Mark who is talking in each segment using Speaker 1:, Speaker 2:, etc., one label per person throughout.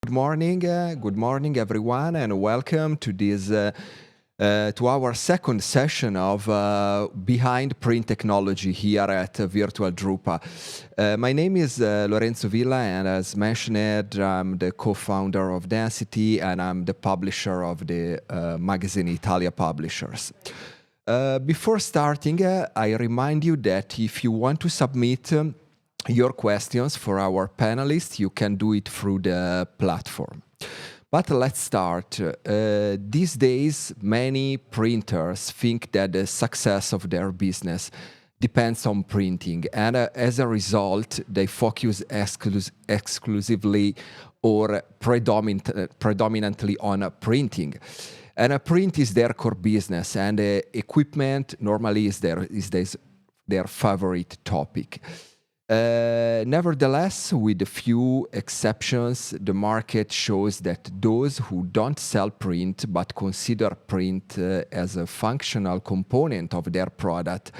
Speaker 1: Good morning, everyone, and welcome to to our second session of Behind Print Technology here at virtual.drupa. My name is Lorenzo Villa, and as mentioned, I'm the co-founder of Density, and I'm the publisher of the magazine Italia Publishers. Before starting, I remind you that if you want to submit your questions for our panelists, you can do it through the platform. But let's start. These days, many printers think that the success of their business depends on printing, and as a result, they focus exclusively or predominantly on printing. And a print is their core business, and equipment normally is their favorite topic. Nevertheless, with a few exceptions, the market shows that those who don't sell print but consider print as a functional component of their product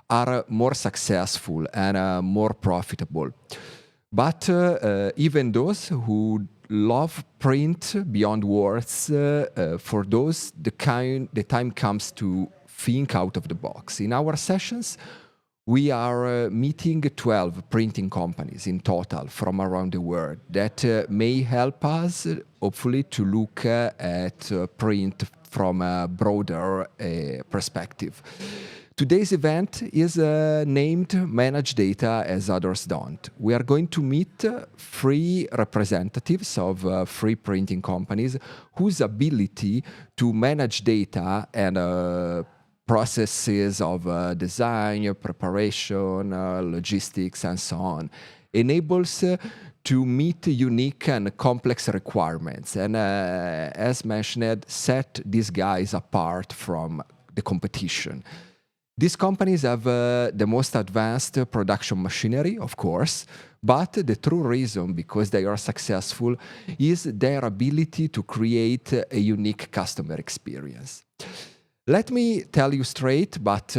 Speaker 1: are more successful and more profitable. But even those who love print beyond words, for those, the time comes to think out of the box. In our sessions, we are meeting 12 printing companies in total from around the world that may help us, hopefully, to look at print from a broader perspective. Today's event is named Manage Data as Others Don't. We are going to meet three representatives of three printing companies whose ability to manage data and processes of design, preparation, logistics, and so on, enables to meet unique and complex requirements, and as mentioned, set these guys apart from the competition. These companies have the most advanced production machinery, of course, but the true reason because they are successful is their ability to create a unique customer experience. Let me tell you straight, but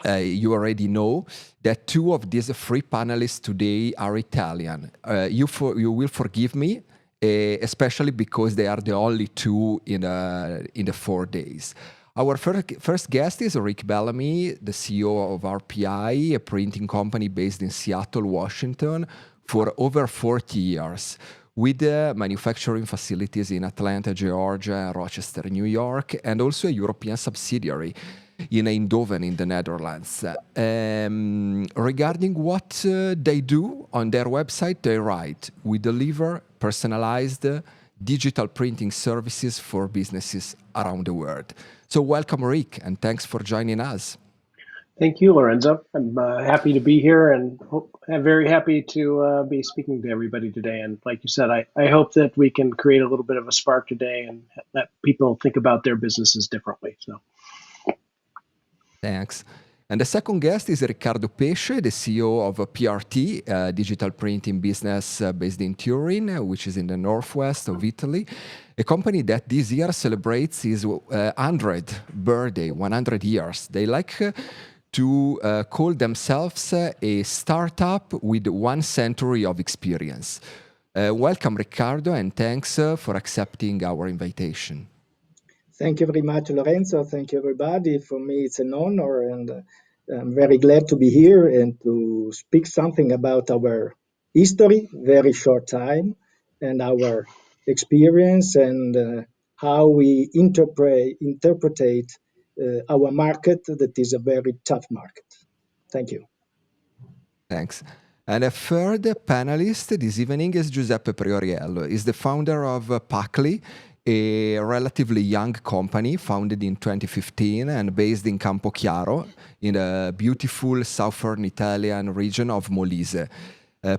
Speaker 1: you already know that two of these three panelists today are Italian. You will forgive me, especially because they are the only two in the 4 days. Our first guest is Rick Bellamy, the CEO of RPI, a printing company based in Seattle, Washington, for over 40 years, with manufacturing facilities in Atlanta, Georgia, Rochester, New York, and also a European subsidiary in Eindhoven in the Netherlands. Regarding what they do on their website, they write, "We deliver personalized digital printing services for businesses around the world." So welcome, Rick, and thanks for joining us.
Speaker 2: Thank you, Lorenzo. I'm happy to be here, and I'm very happy to be speaking to everybody today. And like you said, I hope that we can create a little bit of a spark today and let people think about their businesses differently. So,
Speaker 1: thanks. And the second guest is Riccardo Pesce, the CEO of PRT, a digital printing business based in Turin, which is in the northwest of Italy, a company that this year celebrates its 100th birthday, 100 years. They like to call themselves a startup with 1 century of experience. Welcome, Riccardo, and thanks for accepting our invitation.
Speaker 3: Thank you very much, Lorenzo. Thank you, everybody. For me, it's an honor, and I'm very glad to be here and to speak something about our history, very short time, and our experience and how we interpret our market that is a very tough market. Thank you.
Speaker 1: Thanks. And a third panelist this evening is Giuseppe Prioriello. He's the founder of Pacli, a relatively young company founded in 2015 and based in Campochiaro, in the beautiful southern Italian region of Molise.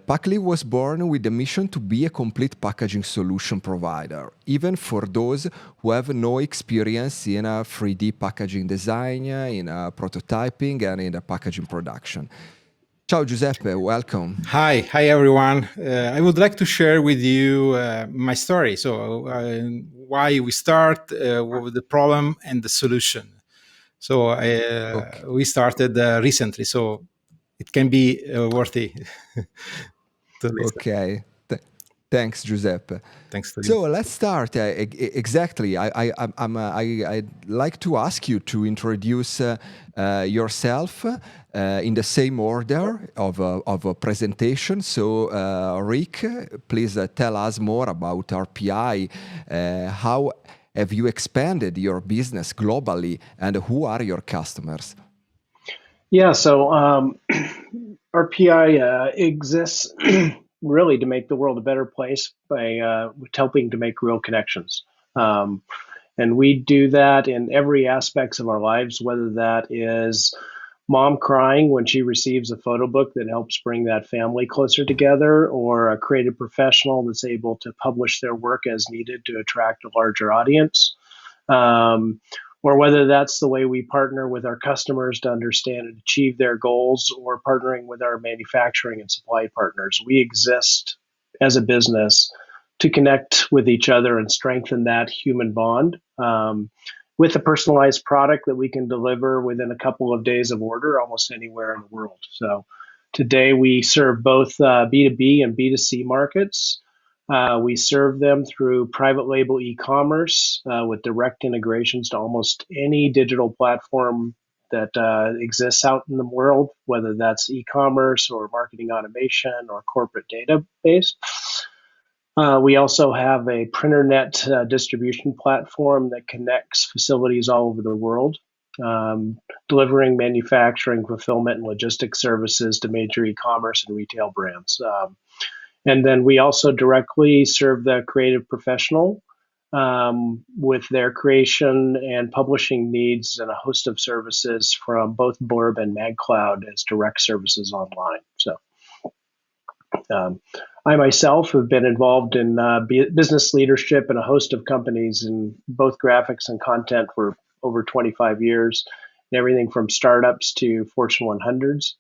Speaker 1: Pacli was born with the mission to be a complete packaging solution provider, even for those who have no experience in 3D packaging design, in prototyping, and in the packaging production. Ciao Giuseppe, welcome.
Speaker 4: Hi everyone. I would like to share with you my story. So why we start with the problem and the solution. So we started recently, so it can be worthy to listen.
Speaker 1: Okay. Thanks, Giuseppe.
Speaker 4: Thanks to you.
Speaker 1: So let's start. Exactly. I'd like to ask you to introduce yourself in the same order of a presentation. So, Rick, please tell us more about RPI. How have you expanded your business globally, and who are your customers?
Speaker 2: Yeah, so RPI exists really to make the world a better place by helping to make real connections. And we do that in every aspects of our lives, whether that is mom crying when she receives a photo book that helps bring that family closer together, or a creative professional that's able to publish their work as needed to attract a larger audience. Or whether that's the way we partner with our customers to understand and achieve their goals, or partnering with our manufacturing and supply partners. We exist as a business to connect with each other and strengthen that human bond with a personalized product that we can deliver within a couple of days of order almost anywhere in the world. So today we serve both B2B and B2C markets. We serve them through private label e-commerce with direct integrations to almost any digital platform that exists out in the world, whether that's e-commerce or marketing automation or corporate database. We also have a printernet distribution platform that connects facilities all over the world, delivering manufacturing, fulfillment, and logistics services to major e-commerce and retail brands. And then we also directly serve the creative professional with their creation and publishing needs, and a host of services from both Blurb and MagCloud as direct services online. So I myself have been involved in business leadership in a host of companies in both graphics and content for over 25 years, everything from startups to Fortune 100s.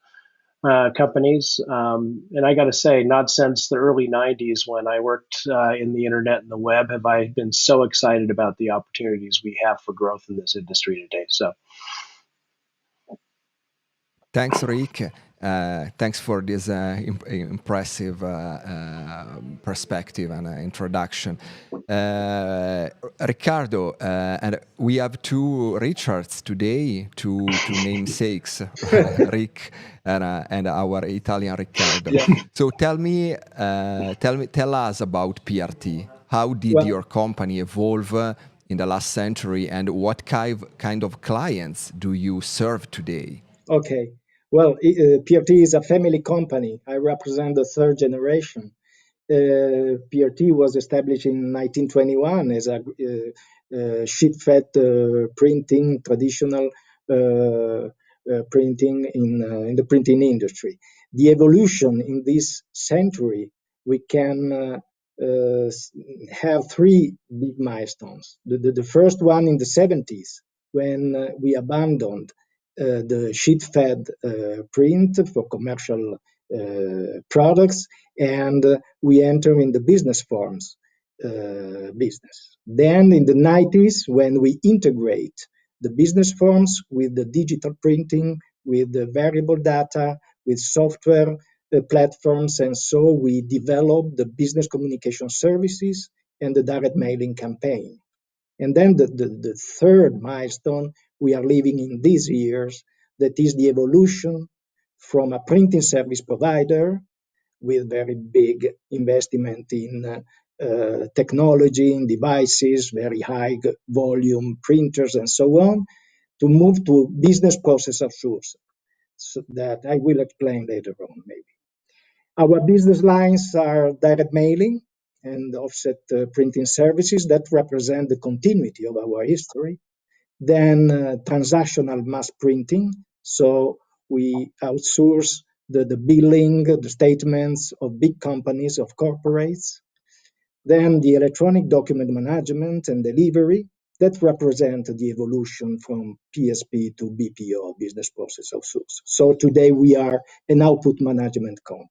Speaker 2: Companies. And I got to say, not since the early 90s when I worked in the internet and the web have I been so excited about the opportunities we have for growth in this industry today. So,
Speaker 1: Thanks, Rick. Thanks for this impressive perspective and introduction. Ricardo, and we have two Richards today, two namesakes, Rick and our Italian Riccardo.
Speaker 3: Yeah.
Speaker 1: So tell us about PRT. How did your company evolve in the last century, and what kind of clients do you serve today?
Speaker 3: Okay. Well, PRT is a family company. I represent the third generation. PRT was established in 1921 as a sheet-fed printing, traditional printing in the printing industry. The evolution in this century, we can have three big milestones. The first one in the 70s, when we abandoned the sheet-fed print for commercial products, and we enter in the business forms business. Then in the 90s, when we integrate the business forms with the digital printing, with the variable data, with software platforms, and so we develop the business communication services and the direct mailing campaign. And then the third milestone we are living in these years, that is the evolution from a printing service provider with very big investment in technology, in devices, very high volume printers, and so on, to move to business process outsourcing. So that I will explain later on, maybe. Our business lines are direct mailing and offset printing services that represent the continuity of our history. Then transactional mass printing. So we outsource the billing, the statements of big companies, of corporates. Then the electronic document management and delivery that represent the evolution from PSP to BPO, business process outsource. So today we are an output management company.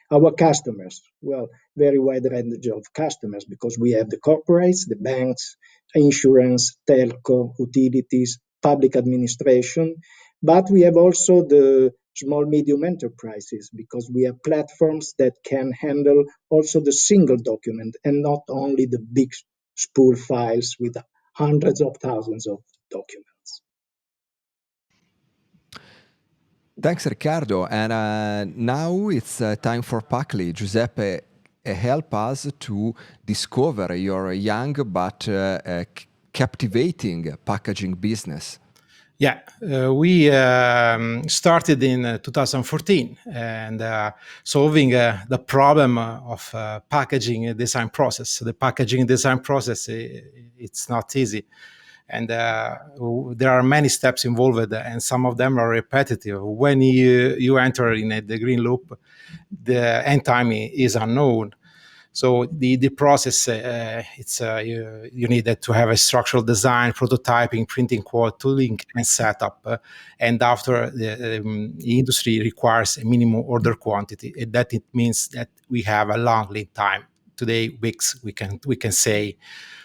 Speaker 3: Our customers, well, very wide range of customers, because we have the corporates, the banks, insurance, telco, utilities, public administration, but we have also the small, medium enterprises, because we have platforms that can handle also the single document and not only the big spool files with hundreds of thousands of documents.
Speaker 1: Thanks, Riccardo. And now it's time for Pacli. Giuseppe, help us to discover your young but captivating packaging business.
Speaker 4: Yeah, we started in 2014 and solving the problem of packaging design process. The packaging design process, it's not easy. And there are many steps involved, and some of them are repetitive. When you enter in the green loop, the end time is unknown. So the process, you need to have a structural design, prototyping, printing quote, tooling, and setup. And after the industry requires a minimum order quantity, that it means that we have a long lead time. Today, weeks, we can say.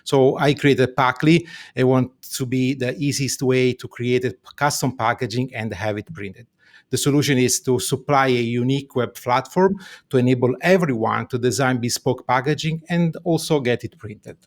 Speaker 4: So I created Pacli. I want to be the easiest way to create a custom packaging and have it printed. The solution is to supply a unique web platform to enable everyone to design bespoke packaging and also get it printed.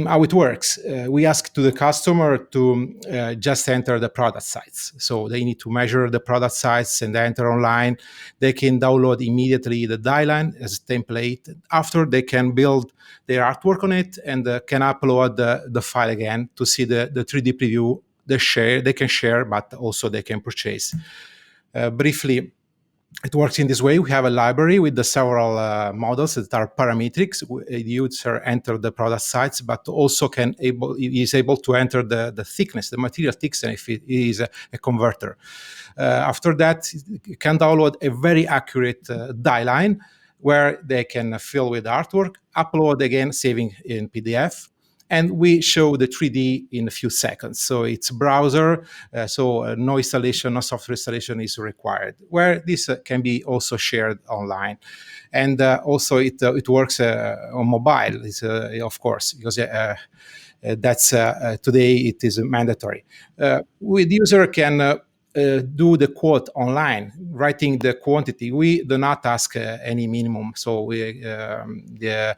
Speaker 4: How it works, we ask to the customer to just enter the product sites. So they need to measure the product sites and enter online. They can download immediately the die line as a template. After, they can build their artwork on it and can upload the file again to see the 3D preview. They can share, but also they can purchase. Briefly, it works in this way. We have a library with the several models that are parametrics. The user enter the product sites, but also is able to enter the thickness, the material thickness, if it is a converter. After that, you can download a very accurate die line where they can fill with artwork, upload again, saving in PDF. And we show the 3D in a few seconds. So it's browser, so no installation, no software installation is required, where this can be also shared online. And also it works on mobile, of course, because that's today it is mandatory. The user can do the quote online, writing the quantity. We do not ask any minimum, so the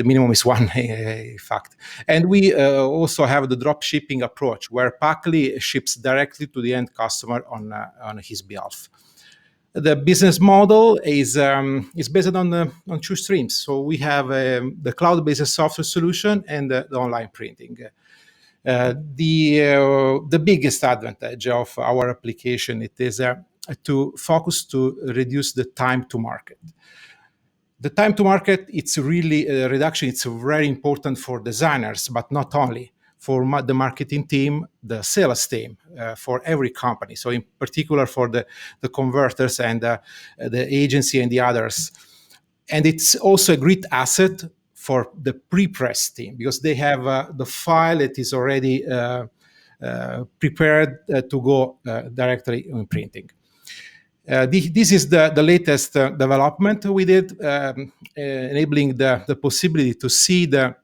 Speaker 4: minimum is one, in fact. And we also have the drop shipping approach, where Pacli ships directly to the end customer on his behalf. The business model is based on two streams. So we have the cloud-based software solution and the online printing. The biggest advantage of our application it is to focus to reduce the time to market. The time to market, it's really a reduction. It's very important for designers, but not only for the marketing team, the sales team, for every company. So in particular for the converters and the agency and the others. And it's also a great asset for the pre-press team, because they have the file that is already prepared to go directly in printing. This is the latest development we did, enabling the possibility to see the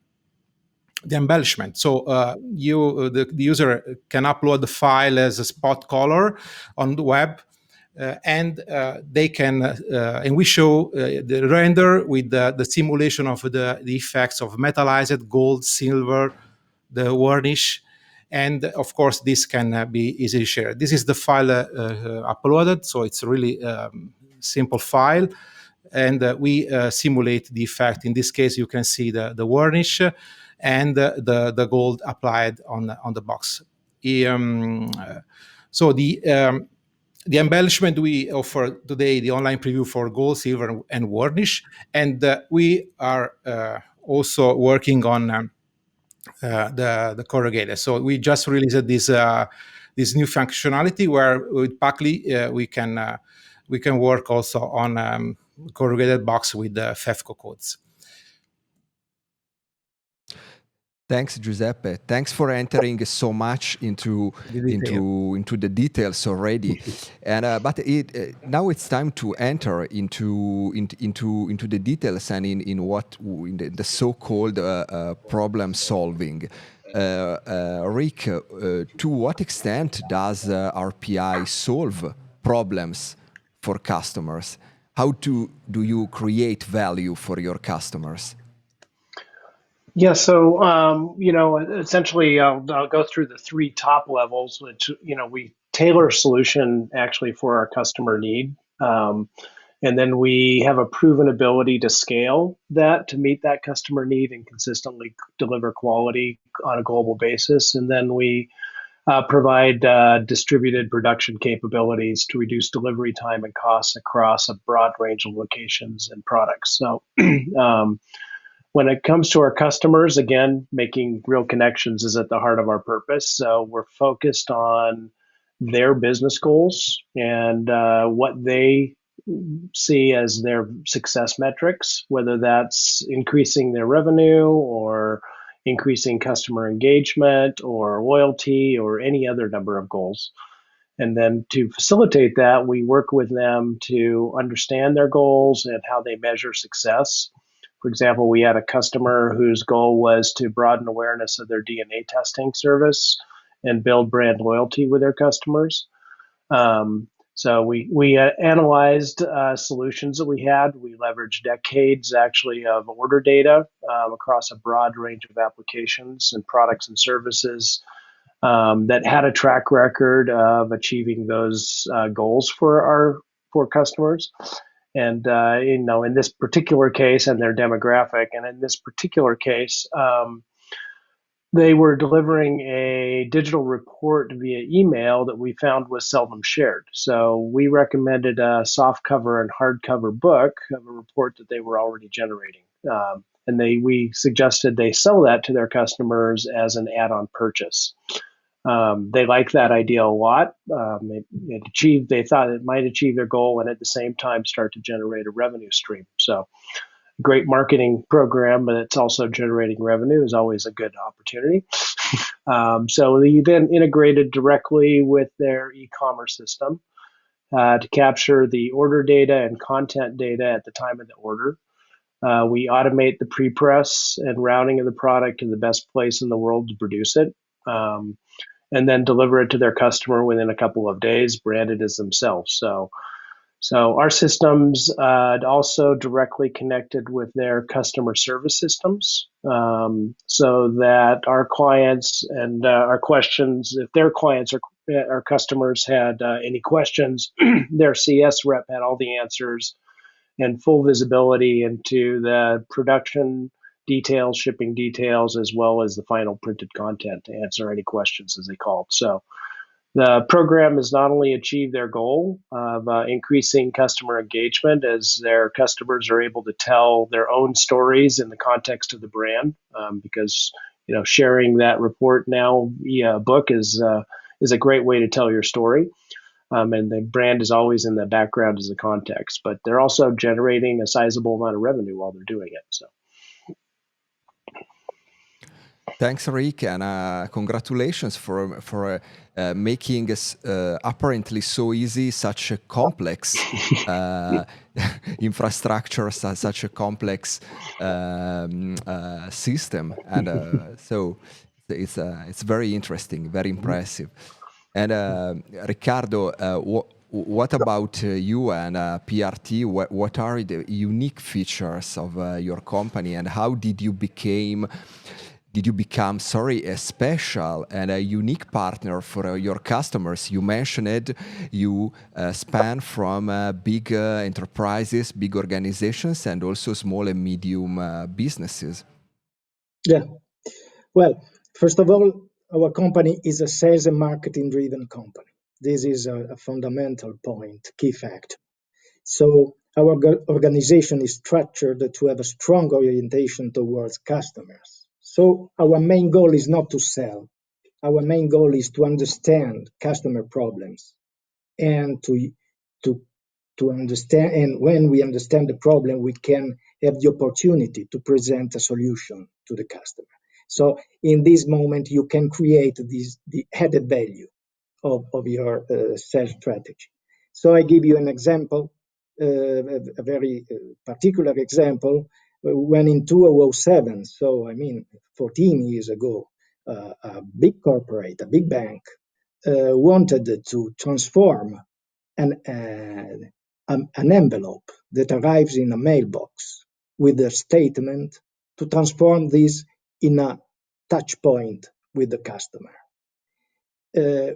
Speaker 4: embellishment. So the user can upload the file as a spot color on the web. And they can, and we show the render with the simulation of the effects of metallized gold, silver, the varnish, and of course this can be easily shared. This is the file uploaded, so it's a really simple file, and we simulate the effect. In this case, you can see the varnish and the gold applied on the box. So the embellishment we offer today, the online preview for gold, silver, and varnish, and we are also working on the corrugated. So we just released this new functionality where with Pacli we can work also on corrugated box with the FEFCO codes.
Speaker 1: Thanks, Giuseppe. Thanks for entering so much into the details already. And but now it's time to enter into the details and in the so-called problem solving. Rick, to what extent does RPI solve problems for customers? How do you create value for your customers?
Speaker 2: Yeah, so essentially, I'll go through the three top levels, which we tailor a solution actually for our customer need, and then we have a proven ability to scale that to meet that customer need and consistently deliver quality on a global basis, and then we provide distributed production capabilities to reduce delivery time and costs across a broad range of locations and products. So. When it comes to our customers, again, making real connections is at the heart of our purpose. So we're focused on their business goals and what they see as their success metrics, whether that's increasing their revenue or increasing customer engagement or loyalty or any other number of goals. And then to facilitate that, we work with them to understand their goals and how they measure success. For example, we had a customer whose goal was to broaden awareness of their DNA testing service and build brand loyalty with their customers. So we analyzed solutions that we had. We leveraged decades actually of order data across a broad range of applications and products and services that had a track record of achieving those goals for customers. And in this particular case, and their demographic, and in this particular case, they were delivering a digital report via email that we found was seldom shared. So we recommended a soft cover and hardcover book of a report that they were already generating. And we suggested they sell that to their customers as an add-on purchase. They liked that idea a lot. They thought it might achieve their goal and at the same time start to generate a revenue stream. So great marketing program, but it's also generating revenue is always a good opportunity. So we then integrated directly with their e-commerce system to capture the order data and content data at the time of the order. We automate the pre-press and routing of the product to the best place in the world to produce it. And then deliver it to their customer within a couple of days, branded as themselves. So our systems also directly connected with their customer service systems, so that our clients and our questions, if their clients or our customers had any questions, their CS rep had all the answers and full visibility into the production details, shipping details, as well as the final printed content to answer any questions as they called. So the program has not only achieved their goal of increasing customer engagement as their customers are able to tell their own stories in the context of the brand, because sharing that report now via a book is a great way to tell your story. And the brand is always in the background as a context, but they're also generating a sizable amount of revenue while they're doing it. So.
Speaker 1: Thanks, Rick, and congratulations for making apparently so easy such a complex infrastructure, such a complex system, and so it's very interesting, very impressive. And Riccardo, what about you and PRT? What are the unique features of your company, and how did you become a special and a unique partner for your customers? You mentioned you span from big enterprises, big organizations, and also small and medium businesses.
Speaker 3: Yeah. Well, first of all, our company is a sales and marketing driven company. This is a fundamental point, key fact. So our organization is structured to have a strong orientation towards customers. So our main goal is not to sell. Our main goal is to understand customer problems and to understand. And when we understand the problem, we can have the opportunity to present a solution to the customer. So in this moment, you can create the added value of your sales strategy. So I give you an example, a very particular example. When in 2007, so 14 years ago, a big corporate, a big bank, wanted to transform an envelope that arrives in a mailbox with a statement to transform this in a touch point with the customer.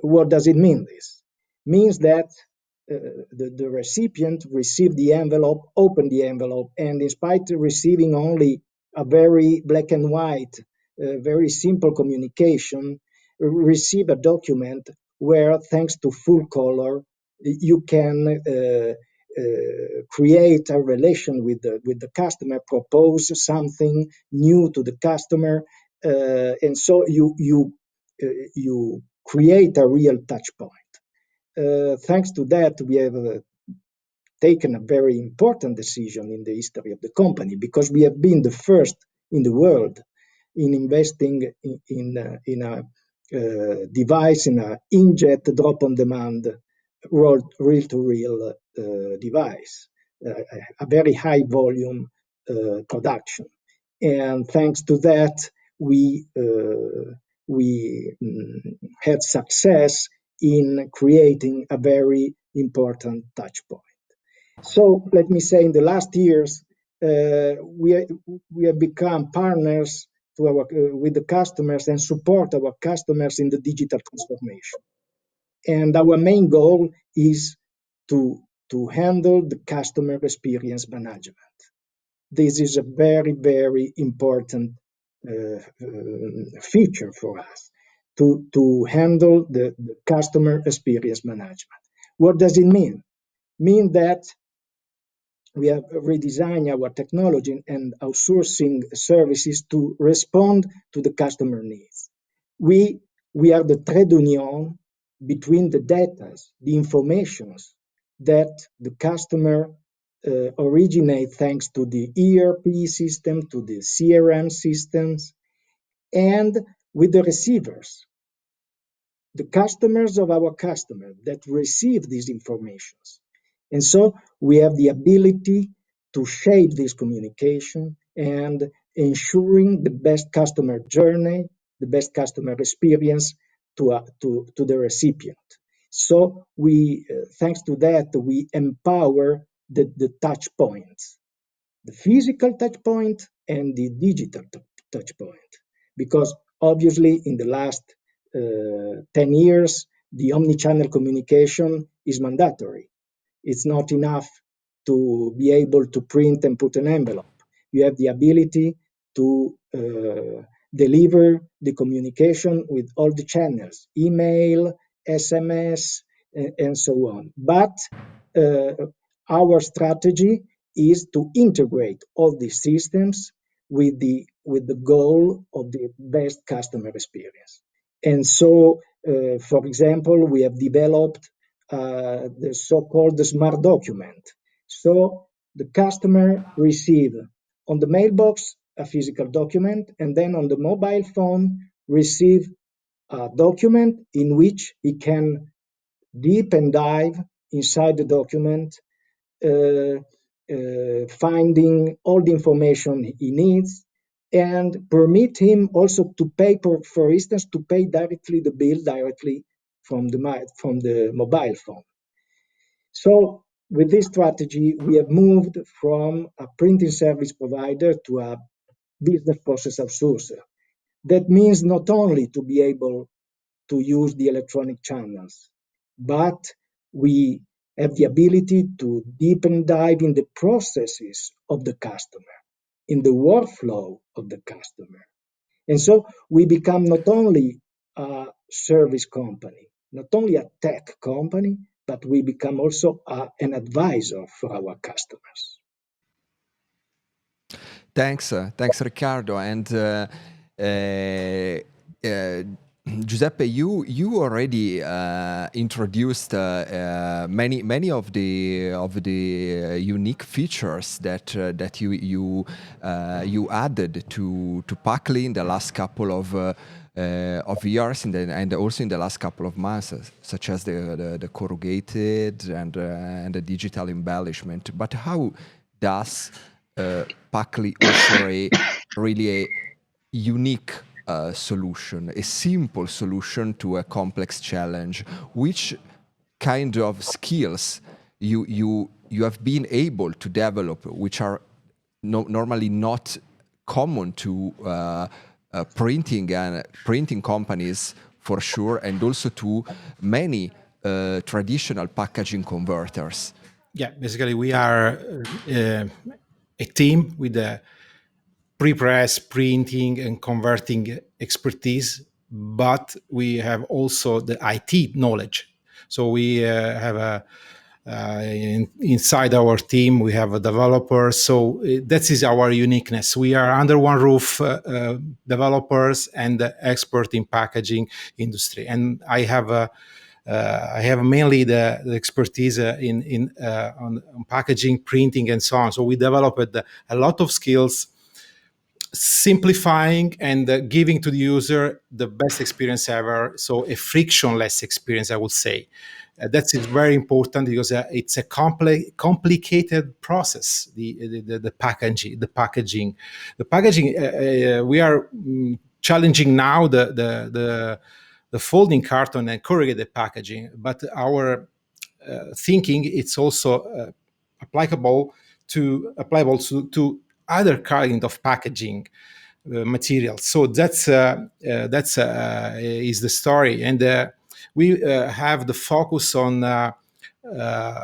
Speaker 3: What does it mean? This means that the recipient received the envelope, opened the envelope, and in spite of receiving only a very black and white, very simple communication, receive a document where, thanks to full color, you can create a relation with the customer, propose something new to the customer, and so you create a real touch point. Thanks to that, we have taken a very important decision in the history of the company, because we have been the first in the world in investing in a device, in an inkjet drop-on-demand reel-to-reel device, a very high volume production. And thanks to that, we had success in creating a very important touch point. So let me say, in the last years, we have become partners to with the customers and support our customers in the digital transformation. And our main goal is to handle the customer experience management. This is a very, very important feature for us, to handle the customer experience management. What does it mean? Mean that we have redesigned our technology and outsourcing services to respond to the customer needs. We are the trade union between the data, the informations that the customer originate thanks to the ERP system, to the CRM systems, and with the receivers, the customers of our customer that receive these informations. And so we have the ability to shape this communication and ensuring the best customer journey, the best customer experience to the recipient. So thanks to that, we empower the touch points, the physical touch point and the digital touch point. Because obviously in the last 10 years, the omni-channel communication is mandatory. It's not enough to be able to print and put an envelope. You have the ability to deliver the communication with all the channels, email, SMS, and so on. But our strategy is to integrate all these systems with the goal of the best customer experience. And so, for example, we have developed the so-called smart document. So the customer receives on the mailbox a physical document, and then on the mobile phone receive a document in which he can deep and dive inside the document, finding all the information he needs, and permit him also to pay, for instance, to pay directly the bill directly from the mobile phone. So with this strategy, we have moved from a printing service provider to a business process outsourcer. That means not only to be able to use the electronic channels, but we have the ability to deep and dive in the processes of the customer, in the workflow of the customer. And so we become not only a service company, not only a tech company, but we become also an advisor for our customers.
Speaker 1: Thanks, Riccardo. And Giuseppe, you already introduced many of the unique features that you added to Pacli in the last couple of years and also in the last couple of months, such as the corrugated and the digital embellishment. But how does Pacli offer a unique solution, a simple solution to a complex challenge, which kind of skills you have been able to develop, which are normally not common to printing companies for sure, and also to many traditional packaging converters.
Speaker 4: Yeah, basically we are a team with a pre-press, printing, and converting expertise, but we have also the IT knowledge. So we have inside our team, we have a developer. So that is our uniqueness. We are under one roof, developers and expert in packaging industry. And I have mainly the expertise on packaging, printing, and so on. So we developed a lot of skills, simplifying and giving to the user the best experience ever. So a frictionless experience, I would say. That is very important because it's a complicated process. The packaging. We are challenging now the folding carton and corrugated packaging, but our thinking it's also applicable to other kind of packaging materials. So that's is the story, and we have the focus on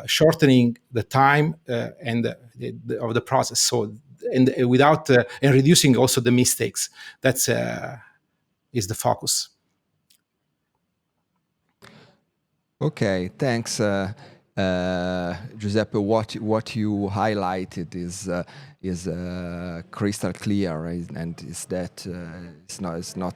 Speaker 4: shortening the time of the process. So and without and reducing also the mistakes. That's is the focus.
Speaker 1: Okay, thanks, Giuseppe. What you highlighted is crystal clear, right? And is that it's not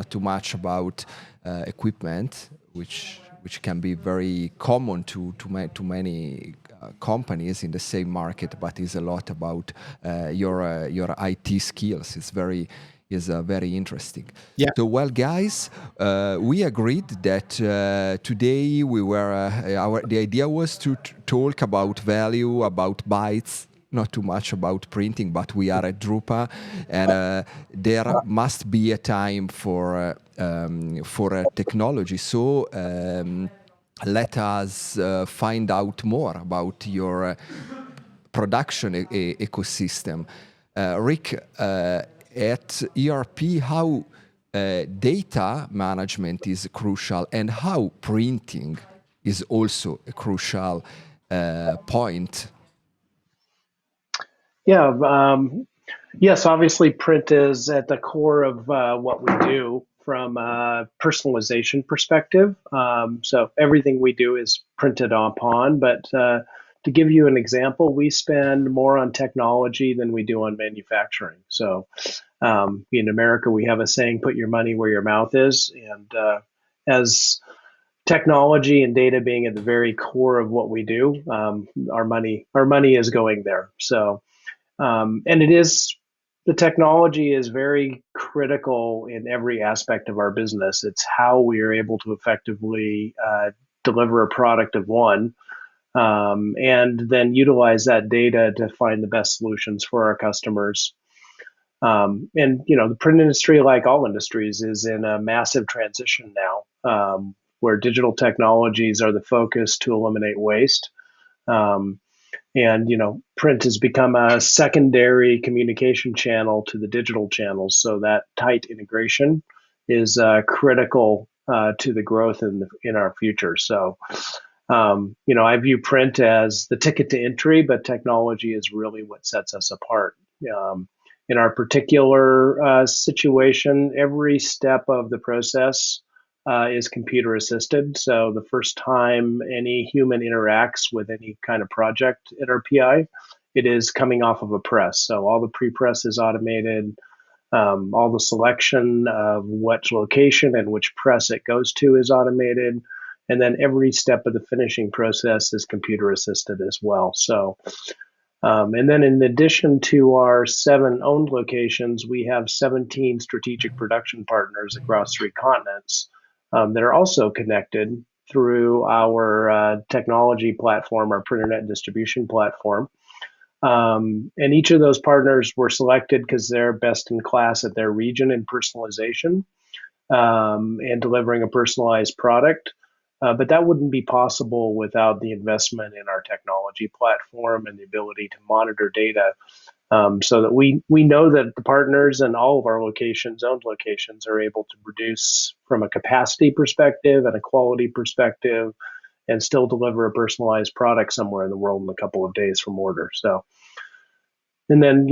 Speaker 1: too much about equipment, which can be very common to many companies in the same market, but is a lot about your IT skills. It's very interesting.
Speaker 4: Yeah.
Speaker 1: So, well, guys, we agreed that today the idea was to talk about value, about bytes, not too much about printing, but we are at Drupa, and there must be a time for technology. So let us find out more about your production ecosystem. Rick, at ERP, how data management is crucial and how printing is also a crucial point.
Speaker 2: Yeah, yes, obviously print is at the core of what we do from a personalization perspective. So everything we do is printed upon, but to give you an example, we spend more on technology than we do on manufacturing. So in America, we have a saying, put your money where your mouth is. And as technology and data being at the very core of what we do, our money is going there. So, and the technology is very critical in every aspect of our business. It's how we are able to effectively deliver a product of one, and then utilize that data to find the best solutions for our customers. And the print industry, like all industries, is in a massive transition now, where digital technologies are the focus to eliminate waste. And print has become a secondary communication channel to the digital channels. So that tight integration is critical to the growth in our future. So, I view print as the ticket to entry, but technology is really what sets us apart. In our particular situation, every step of the process is computer assisted. So the first time any human interacts with any kind of project at our PI, it is coming off of a press. So all the pre-press is automated. All the selection of which location and which press it goes to is automated. And then every step of the finishing process is computer assisted as well. So, and then in addition to our 7 owned locations, we have 17 strategic production partners across 3 continents that are also connected through our technology platform, our printernet distribution platform. And each of those partners were selected because they're best in class at their region in personalization and delivering a personalized product. But that wouldn't be possible without the investment in our technology platform and the ability to monitor data, so that we know that the partners and all of our owned locations, are able to produce from a capacity perspective and a quality perspective, and still deliver a personalized product somewhere in the world in a couple of days from order. So, and then,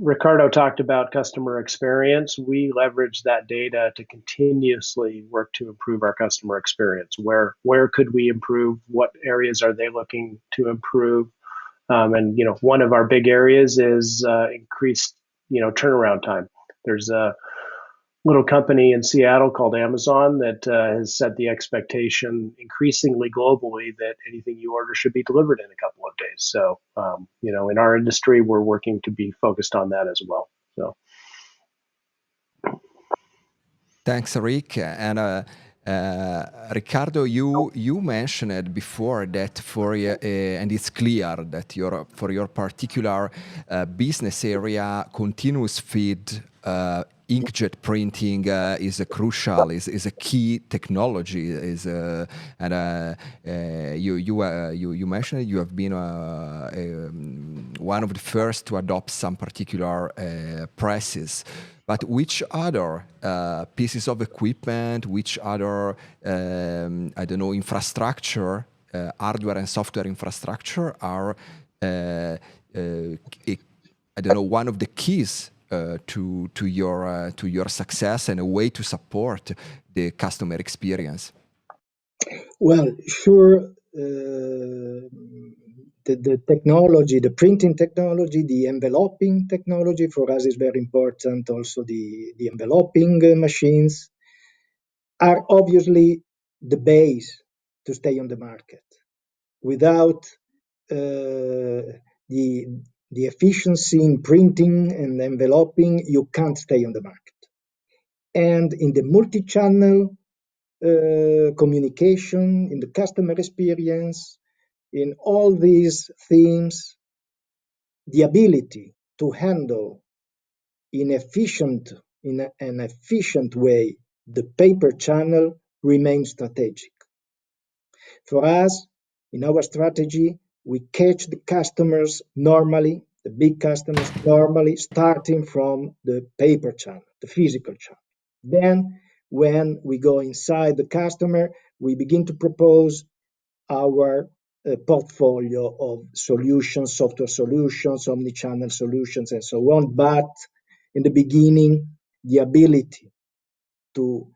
Speaker 2: Riccardo talked about customer experience. We leverage that data to continuously work to improve our customer experience. Where could we improve? What areas are they looking to improve? And one of our big areas is increased turnaround time. There's a little company in Seattle called Amazon that has set the expectation increasingly globally that anything you order should be delivered in a couple of days. So, in our industry, we're working to be focused on that as well. So,
Speaker 1: thanks, Rick. And Riccardo, you mentioned it before that and it's clear that for your particular business area, continuous feed inkjet printing is a crucial, is a key technology. You mentioned you have been one of the first to adopt some particular presses. But which other pieces of equipment, which other, infrastructure, hardware and software infrastructure are, one of the keys to your success and a way to support the customer experience?
Speaker 3: Well, sure. The technology, the printing technology, the enveloping technology for us is very important. Also, the enveloping machines are obviously the base to stay on the market. Without the efficiency in printing and enveloping, you can't stay on the market. And in the multi-channel communication, in the customer experience, in all these themes, the ability to handle in an efficient way the paper channel remains strategic. For us, in our strategy, we catch the customers normally, the big customers normally, starting from the paper channel, the physical channel. Then, when we go inside the customer, we begin to propose our portfolio of solutions, software solutions, omni-channel solutions, and so on. But in the beginning, the ability to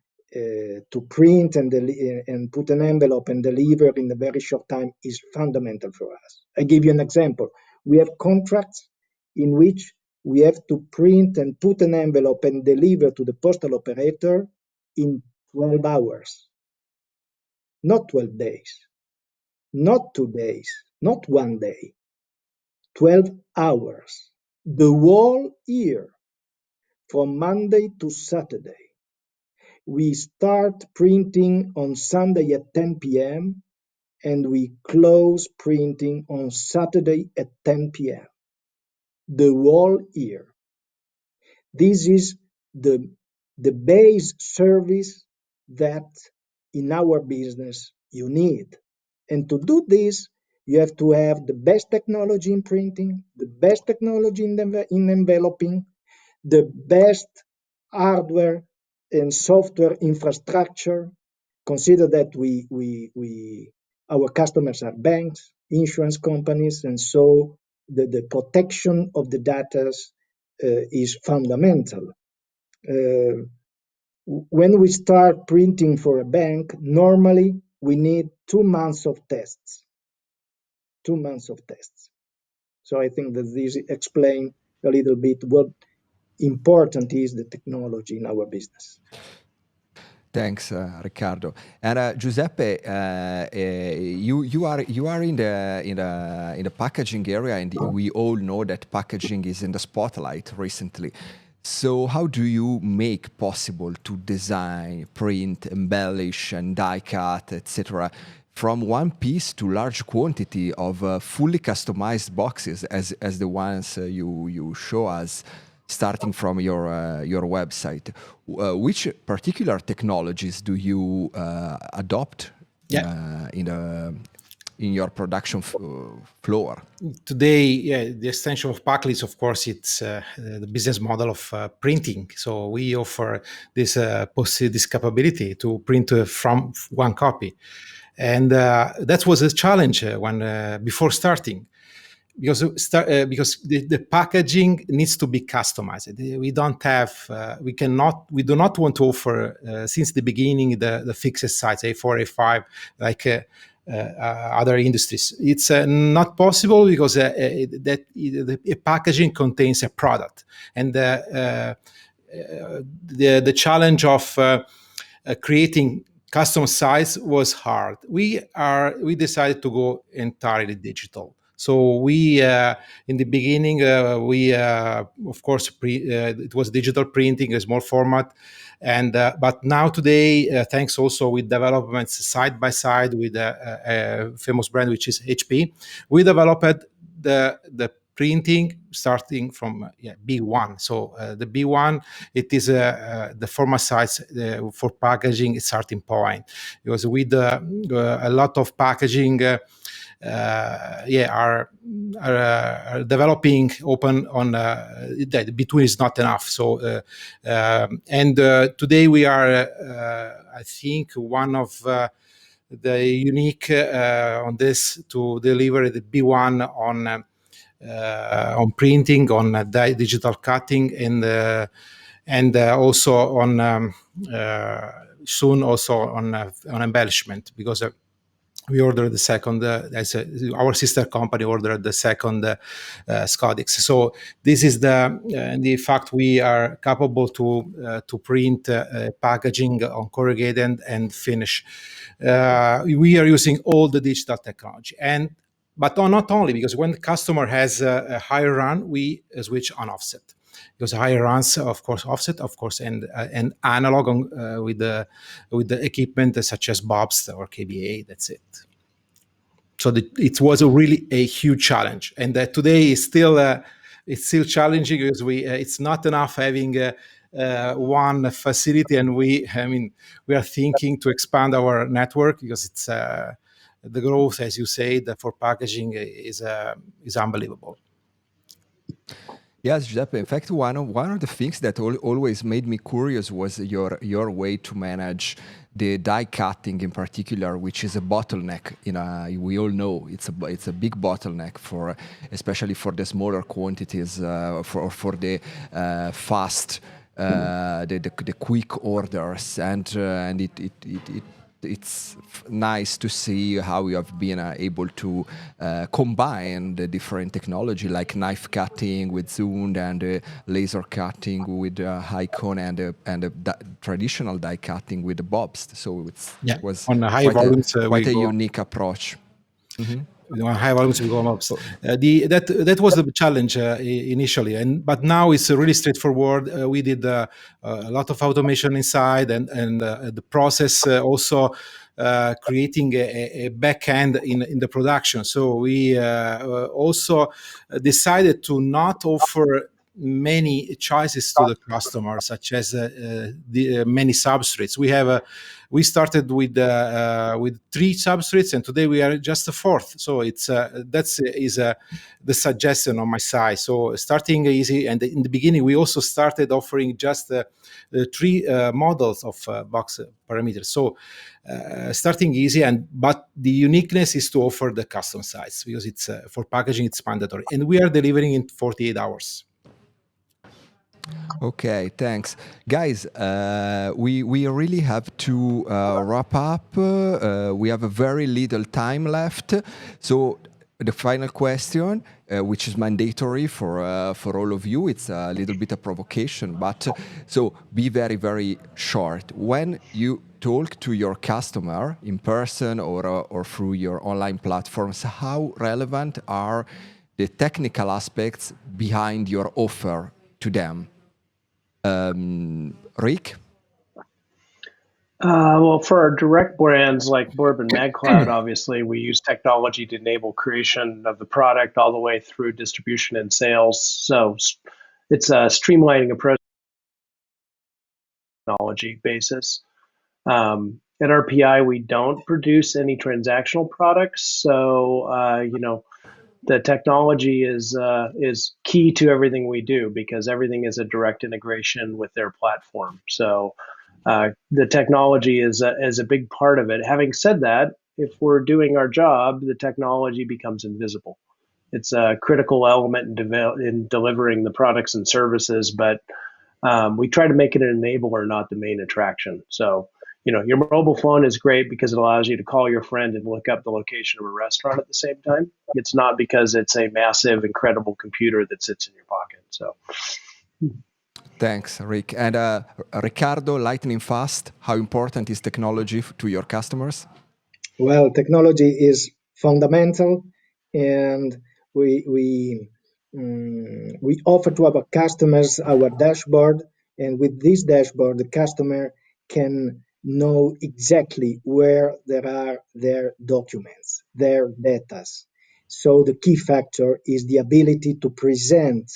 Speaker 3: print and put an envelope and deliver in a very short time is fundamental for us. I give you an example. We have contracts in which we have to print and put an envelope and deliver to the postal operator in 12 hours, not 12 days. Not 2 days, not 1 day, 12 hours, the whole year, from Monday to Saturday. We start printing on Sunday at 10 p.m. and we close printing on Saturday at 10 p.m. The whole year. This is the base service that in our business you need. And to do this, you have to have the best technology in printing, the best technology in enveloping, the best hardware and software infrastructure. Consider that our customers are banks, insurance companies, and so the protection of the data is fundamental. When we start printing for a bank, normally we need 2 months of tests. 2 months of tests. So I think that this explains a little bit what important is the technology in our business.
Speaker 1: Thanks, Riccardo. And Giuseppe, you are in the packaging area, and we all know that packaging is in the spotlight recently. So how do you make possible to design, print, embellish, and die cut, etc., from one piece to large quantity of fully customized boxes as the ones you show us? starting from your website. Which particular technologies do you adopt in your production floor?
Speaker 4: Today, the extension of Packlist, of course, it's the business model of printing. So we offer this this capability to print from one copy, and that was a challenge when before starting. Because the packaging needs to be customized. We don't have, we do not want to offer since the beginning the fixed size A4, A5 like other industries. It's not possible because the packaging contains a product, and the challenge of creating custom size was hard. We decided to go entirely digital. So we, in the beginning, of course, it was digital printing, a small format, and but now today, thanks also with developments side by side with a famous brand which is HP, we developed the printing starting from B1. So the B1, it is the format size for packaging starting point, because with a lot of packaging. Are developing open on that between is not enough. So and today we are I think one of the unique on this to deliver the B1 on printing, on digital cutting, and also on soon also on embellishment, because we ordered the second, our sister company ordered the second Scodix. So this is the fact we are capable to print packaging on corrugated and finish. We are using all the digital technology, but not only, because when the customer has a higher run, we switch on offset. Because higher runs, of course, offset, of course, and analog with the equipment such as Bobst or KBA. That's it. So it was really a huge challenge, and today is it's still challenging, because it's not enough having one facility, and we are thinking to expand our network, because it's the growth, as you say, for packaging is unbelievable.
Speaker 1: Yes, Giuseppe. In fact, one of the things that always made me curious was your way to manage the die cutting in particular, which is a bottleneck. We all know it's a big bottleneck especially for the smaller quantities, for the fast, the quick orders, and it's nice to see how you have been able to combine the different technology, like knife cutting with Zund, and laser cutting with Hicon, and traditional die cutting with the Bobst. So it was
Speaker 4: on high volumes,
Speaker 1: quite a unique approach.
Speaker 4: Mm-hmm. On high volumes, we go up. That was the challenge initially, but now it's really straightforward. We did a lot of automation inside, and the process also creating a back end in the production. So we also decided to not offer many choices to the customer, such as the many substrates. We started with 3 substrates, and today we are just a 4th. So it's the suggestion on my side. So starting easy, and in the beginning we also started offering just the 3 models of box parameters. So starting easy, but the uniqueness is to offer the custom size, because it's for packaging it's mandatory, and we are delivering in 48 hours.
Speaker 1: Okay, thanks. Guys, we really have to wrap up. We have a very little time left. So the final question, which is mandatory for all of you, it's a little bit of provocation, but so be very, very short. When you talk to your customer in person or through your online platforms, how relevant are the technical aspects behind your offer to them? Rick?
Speaker 2: Well, for our direct brands like Bourbon MagCloud, obviously, we use technology to enable creation of the product all the way through distribution and sales. So it's streamlining a process technology basis. At RPI, we don't produce any transactional products, so the technology is key to everything we do because everything is a direct integration with their platform. So the technology is a big part of it. Having said that, if we're doing our job, the technology becomes invisible. It's a critical element in delivering the products and services, but we try to make it an enabler, not the main attraction. So, your mobile phone is great because it allows you to call your friend and look up the location of a restaurant at the same time. It's not because it's a massive, incredible computer that sits in your pocket. So,
Speaker 1: thanks, Rick. And Riccardo, lightning fast, how important is technology to your customers?
Speaker 3: Well, technology is fundamental, and we offer to our customers our dashboard, and with this dashboard, the customer can know exactly where there are their documents, their data. So the key factor is the ability to present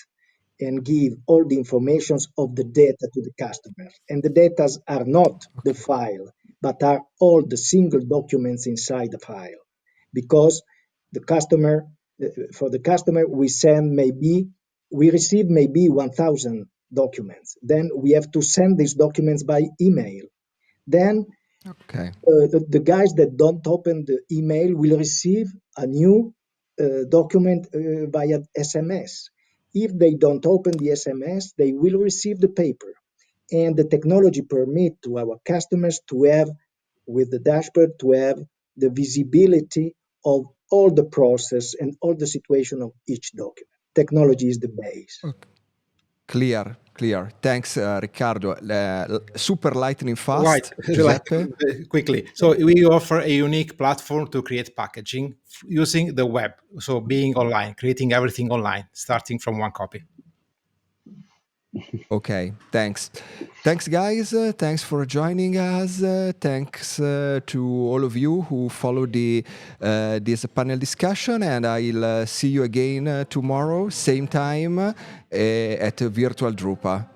Speaker 3: and give all the informations of the data to the customer. And the data are not the file, but are all the single documents inside the file. Because the customer, for the customer, we receive maybe 1,000 documents. Then we have to send these documents by email. Then the guys that don't open the email will receive a new document via SMS. If they don't open the SMS, they will receive the paper. And the technology permit to our customers to have, with the dashboard, to have the visibility of all the process and all the situation of each document. Technology is the base.
Speaker 1: Okay. Clear. Thanks, Riccardo. Super lightning fast,
Speaker 4: Right.
Speaker 1: Giuseppe.
Speaker 4: Quickly. So we offer a unique platform to create packaging using the web. So being online, creating everything online, starting from one copy.
Speaker 1: Okay, thanks. Thanks, guys. Thanks for joining us. Thanks to all of you who followed this panel discussion. And I'll see you again tomorrow, same time at virtual.drupa.